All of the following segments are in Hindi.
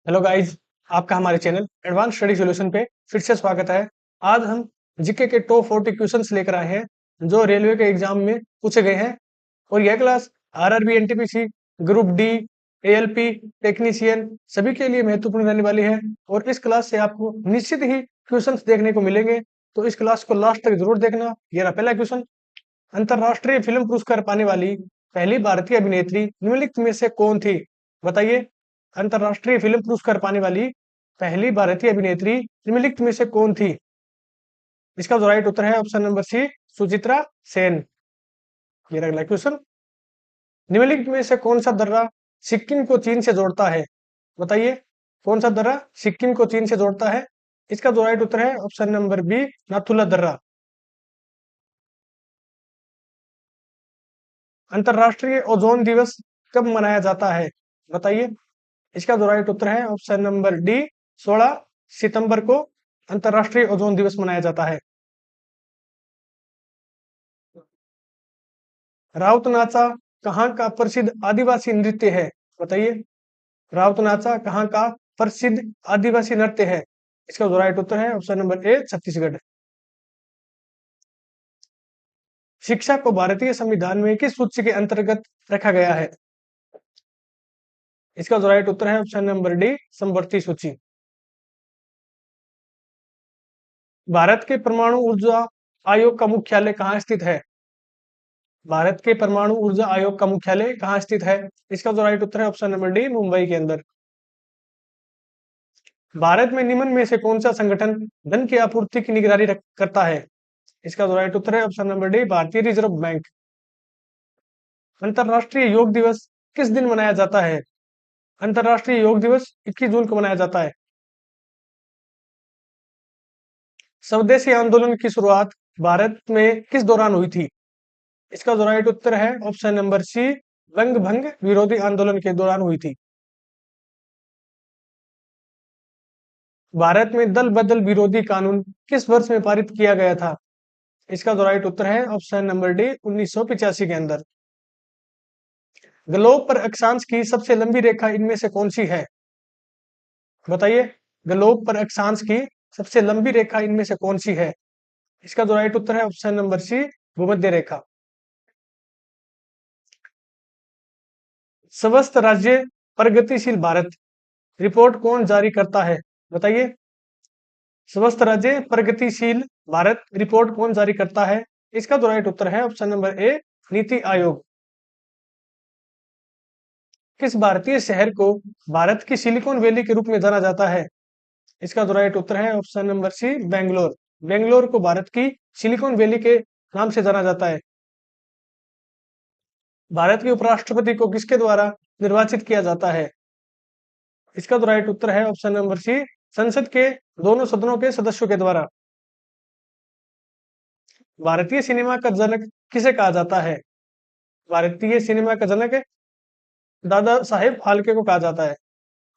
हेलो गाइस, आपका हमारे चैनल एडवांस स्टडी सॉल्यूशन पे फिर से स्वागत है। आज हम जीके के टॉप 40 क्वेश्चंस लेकर आए हैं जो रेलवे के एग्जाम में पूछे गए हैं। और यह class RRB, NTPC, group D, ALP, technician सभी के लिए महत्वपूर्ण रहने वाली है। और इस क्लास से आपको निश्चित ही क्वेश्चंस देखने को मिलेंगे, तो इस क्लास को लास्ट तक जरूर देखना। ये रहा पहला क्वेश्चन। अंतरराष्ट्रीय फिल्म पुरस्कार पाने वाली पहली भारतीय अभिनेत्री निम्नलिखित में से कौन थी? बताइए। अंतरराष्ट्रीय फिल्म पुरस्कार पाने वाली पहली भारतीय अभिनेत्री निम्नलिखित में से कौन थी? इसका जो राइट उत्तर है option number C, Suchitra Sen. ये अगला क्वेश्चन। निम्नलिखित में से कौन सा दर्रा सिक्किम को चीन से जोड़ता है? बताइए, कौन सा दर्रा सिक्किम को चीन से जोड़ता है? इसका जो राइट उत्तर है ऑप्शन नंबर बी, नाथुला दर्रा। अंतरराष्ट्रीय ओजोन दिवस कब मनाया जाता है? बताइए। इसका जो राइट उत्तर है ऑप्शन नंबर डी, 16 सितंबर को अंतरराष्ट्रीय ओजोन दिवस मनाया जाता है। राउत नाचा कहाँ का प्रसिद्ध आदिवासी नृत्य है? बताइए। राउत नाचा कहाँ का प्रसिद्ध आदिवासी नृत्य है? इसका जो राइट उत्तर है ऑप्शन नंबर ए, छत्तीसगढ़। शिक्षा को भारतीय संविधान में किस सूची के अंतर्गत रखा गया है? इसका जो राइट उत्तर है ऑप्शन नंबर डी, समवर्ती सूची। भारत के परमाणु ऊर्जा आयोग का मुख्यालय कहाँ स्थित है? भारत के परमाणु ऊर्जा आयोग का मुख्यालय कहाँ स्थित है? इसका जो राइट उत्तर है ऑप्शन नंबर डी, मुंबई के अंदर। भारत में निम्न में से कौन सा संगठन धन की आपूर्ति की निगरानी करता है? इसका जो राइट उत्तर है ऑप्शन नंबर डी, भारतीय रिजर्व बैंक। अंतरराष्ट्रीय योग दिवस किस दिन मनाया जाता है? अंतरराष्ट्रीय योग दिवस 21 जून को मनाया जाता है। स्वदेशी आंदोलन की शुरुआत भारत में किस दौरान हुई थी? इसका जो राइट उत्तर है ऑप्शन नंबर सी, बंग भंग विरोधी आंदोलन के दौरान हुई थी। भारत में दल बदल विरोधी कानून किस वर्ष में पारित किया गया था? इसका जो राइट उत्तर है ऑप्शन नंबर डी, 1985 के अंदर। ग्लोब पर अक्षांश की सबसे लंबी रेखा इनमें से कौन सी है? बताइए। ग्लोब पर अक्षांश की सबसे लंबी रेखा इनमें से कौन सी है? इसका जो राइट उत्तर है ऑप्शन नंबर सी, भूमध्य रेखा। स्वस्थ राज्य प्रगतिशील भारत रिपोर्ट कौन जारी करता है? बताइए। स्वस्थ राज्य प्रगतिशील भारत रिपोर्ट कौन जारी करता है? इसका जो राइट उत्तर है option number A, NITI Aayog. किस भारतीय शहर को भारत की सिलिकॉन वैली के रूप में जाना जाता है? इसका जो राइट उत्तर है option number C, Bangalore. Bangalore को भारत की सिलिकॉन वैली के नाम से जाना जाता है। भारत के उपराष्ट्रपति को किसके द्वारा निर्वाचित किया जाता है? इसका तो राइट उत्तर है ऑप्शन नंबर सी, संसद के दोनों सदनों के सदस्यों के द्वारा। भारतीय सिनेमा का जनक किसे कहा जाता है? भारतीय सिनेमा का जनक दादा साहेब फाल्के को कहा जाता है।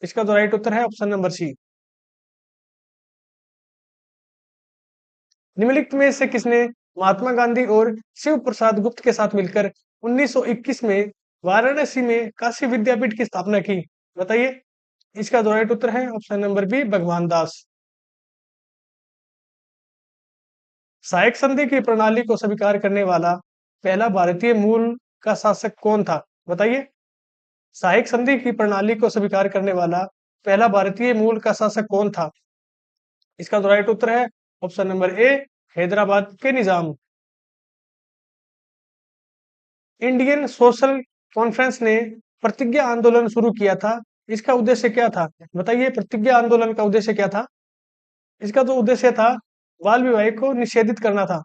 इसका तो राइट उत्तर है ऑप्शन नंबर सी। निम्नलिखित में से किसने महात्मा गांधी और शिव प्रसाद गुप्त के साथ मिलकर 1921 में वाराणसी में काशी विद्यापीठ की स्थापना की? बताइए। इसका जो राइट उत्तर है ऑप्शन नंबर बी, भगवान दास। सहायक संधि की प्रणाली को स्वीकार करने वाला पहला भारतीय मूल का शासक कौन था? बताइए। सहायक संधि की प्रणाली को स्वीकार करने वाला पहला भारतीय मूल का शासक कौन था? इसका जो राइट उत्तर है ऑप्शन नंबर ए, हैदराबाद के निजाम। इंडियन सोशल कॉन्फ्रेंस ने प्रतिज्ञा आंदोलन शुरू किया था, इसका उद्देश्य क्या था? बताइए, प्रतिज्ञा आंदोलन का उद्देश्य क्या था? इसका जो उद्देश्य था, बाल विवाह को निषेधित करना था।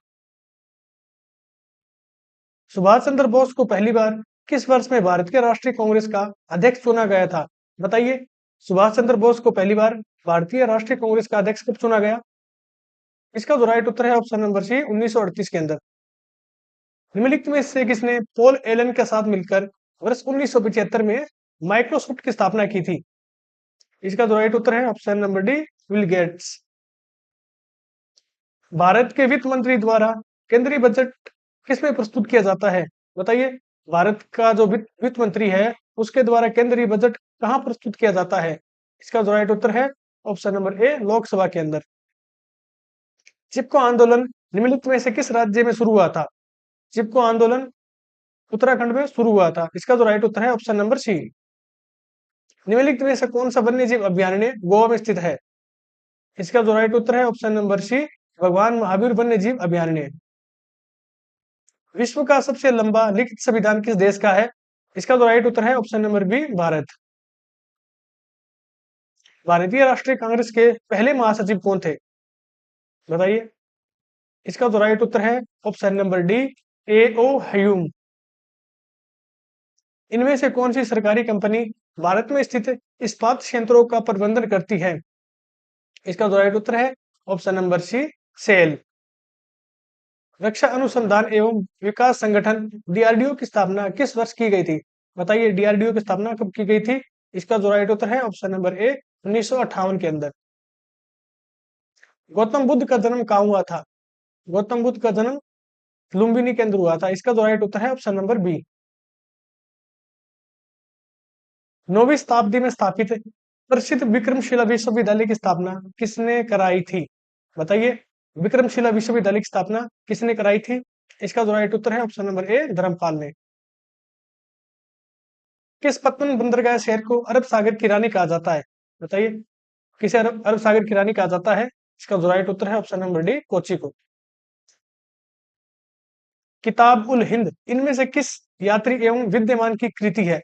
सुभाष चंद्र बोस को पहली बार किस वर्ष में भारतीय राष्ट्रीय कांग्रेस का अध्यक्ष चुना गया था? बताइए। सुभाष चंद्र बोस को पहली बार भारतीय राष्ट्रीय कांग्रेस का अध्यक्ष कब चुना गया? इसका जो राइट उत्तर है ऑप्शन नंबर सी, 1938 के अंदर। निम्नलिखित में से किसने पॉल एलन के साथ मिलकर वर्ष 1975 में माइक्रोसॉफ्ट की स्थापना की थी? इसका जो राइट उत्तर है option number D, Bill Gates. Bharat के वित्त मंत्री द्वारा केंद्रीय बजट किसमें प्रस्तुत किया जाता है? बताइए। भारत का जो वित्त मंत्री है उसके द्वारा केंद्रीय बजट कहाँ प्रस्तुत किया जाता है? इसका जो राइट उत्तर है ऑप्शन नंबर ए लोकसभा के अंदर। चिपको आंदोलन निम्नलिखित में से किस राज्य में शुरू हुआ था? चिपको आंदोलन उत्तराखंड में शुरू हुआ था। इसका जो राइट उत्तर है ऑप्शन नंबर सी। निम्नलिखित में से कौन सा वन्य जीव अभयारण्य गोवा में स्थित है? इसका जो राइट उत्तर है ऑप्शन नंबर सी भगवान महावीर वन्य जीव अभयारण्य। विश्व का सबसे लंबा लिखित संविधान किस देश का है? इसका जो राइट उत्तर है ऑप्शन नंबर बी भारत। भारतीय राष्ट्रीय कांग्रेस के पहले महासचिव कौन थे? बताइए। इसका जो राइट उत्तर है option number D A.O.. Hume. इनमें से कौन सी सरकारी कंपनी भारत में स्थित इस्पात संयंत्रों का प्रबंधन करती है? इसका जो राइट उत्तर है ऑप्शन नंबर सी सेल। रक्षा अनुसंधान एवं विकास संगठन डीआरडीओ की स्थापना किस वर्ष की गई थी? बताइए डीआरडीओ की स्थापना कब की गई थी? इसका जो राइट उत्तर है ऑप्शन नंबर ए 1958 के अंदर। गौतम बुद्ध का जन्म कहाँ हुआ था? गौतम बुद्ध का जन्म लुम्बिनी के अंदर हुआ था। इसका जो राइट उत्तर है ऑप्शन नंबर बी। 9वीं शताब्दी में स्थापित प्रसिद्ध विक्रमशिला विश्वविद्यालय की स्थापना किसने कराई थी? बताइए विक्रमशिला विश्वविद्यालय की स्थापना किसने कराई थी? इसका जो राइट उत्तर है ऑप्शन नंबर ए धर्मपाल ने। किस पत्तन बंदरगाह शहर को अरब सागर की रानी कहा जाता है? बताइए किसे अरब सागर की रानी कहा जाता है? इसका जो राइट उत्तर है ऑप्शन नंबर डी कोची को। किताब उल हिंद इनमें से किस यात्री एवं विद्यमान की कृति है?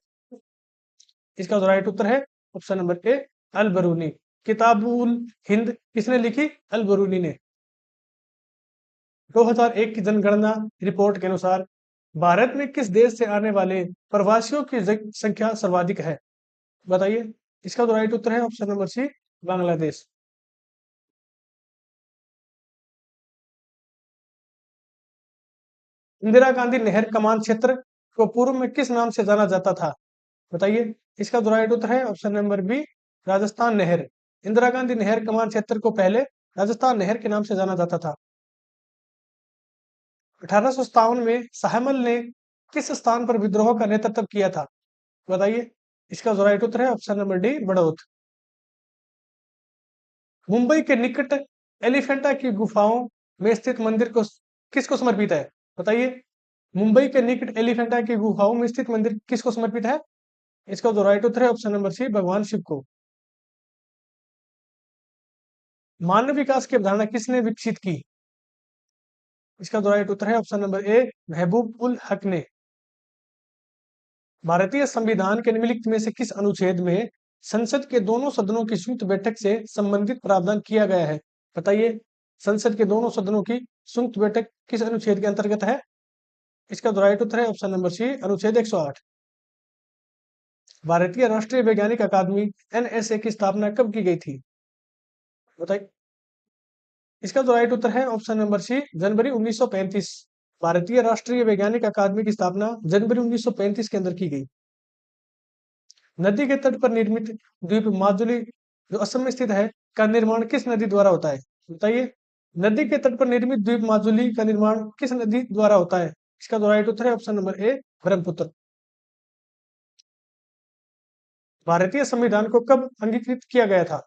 इसका जो राइट उत्तर है ऑप्शन नंबर ए अल बरूनी। किताब उल हिंद किसने लिखी? अल बरूनी ने। 2001 की जनगणना रिपोर्ट के अनुसार भारत में किस देश से आने वाले प्रवासियों की संख्या सर्वाधिक है? बताइए इसका जो राइट उत्तर है option number C Bangladesh. Indira Gandhi नहर कमान क्षेत्र को पूर्व में किस नाम से जाना जाता था? बताइए इसका जो राइट उत्तर है ऑप्शन नंबर बी राजस्थान नहर। इंदिरा गांधी नहर कमान क्षेत्र को पहले राजस्थान नहर के नाम से जाना जाता था। 1857 में शाहमल ने किस स्थान पर विद्रोह का नेतृत्व किया था? बताइए इसका जो राइट उत्तर है option number D Baraut. Mumbai के निकट एलिफेंटा की गुफाओं में स्थित मंदिर को किसको समर्पित है? बताइए मुंबई के निकट एलिफेंटा की गुफाओं में स्थित मंदिर किसको समर्पित है? इसका जो राइट उत्तर है ऑप्शन नंबर सी भगवान शिव को। मानव विकास की अवधारणा किसने विकसित की? इसका जो राइट उत्तर है ऑप्शन नंबर ए महबूब उल हक ने। भारतीय संविधान के निम्नलिखित में से किस अनुच्छेद में संसद के दोनों सदनों की संयुक्त बैठक से संबंधित प्रावधान किया गया है? बताइए संसद के दोनों सदनों की संयुक्त बैठक किस अनुच्छेद के अंतर्गत है? इसका जो राइट उत्तर है ऑप्शन नंबर सी अनुच्छेद 108। भारतीय राष्ट्रीय वैज्ञानिक अकादमी एनएसए की स्थापना कब की गई थी? बताइए इसका जो राइट उत्तर है ऑप्शन नंबर सी जनवरी 1935। भारतीय राष्ट्रीय वैज्ञानिक अकादमी की स्थापना जनवरी 1935 के अंदर की गई। नदी के तट पर निर्मित द्वीप माजुली जो असम में स्थित है का निर्माण किस नदी द्वारा होता है? बताइए नदी के तट पर निर्मित द्वीप माजुली का निर्माण किस नदी द्वारा होता है? इसका जो राइट उत्तर है ऑप्शन नंबर ए ब्रह्मपुत्र। भारतीय संविधान को कब अंगीकृत किया गया था?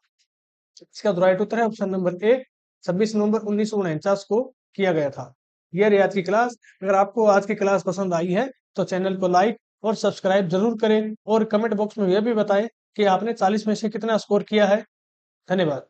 इसका जो राइट उत्तर है ऑप्शन नंबर ए 26 नवंबर 1949 को किया गया था। यह रही आज की क्लास। अगर आपको आज की क्लास पसंद आई है तो चैनल को लाइक और सब्सक्राइब जरूर करें और कमेंट बॉक्स में यह भी बताएं कि आपने 40 में से कितना स्कोर किया है। धन्यवाद।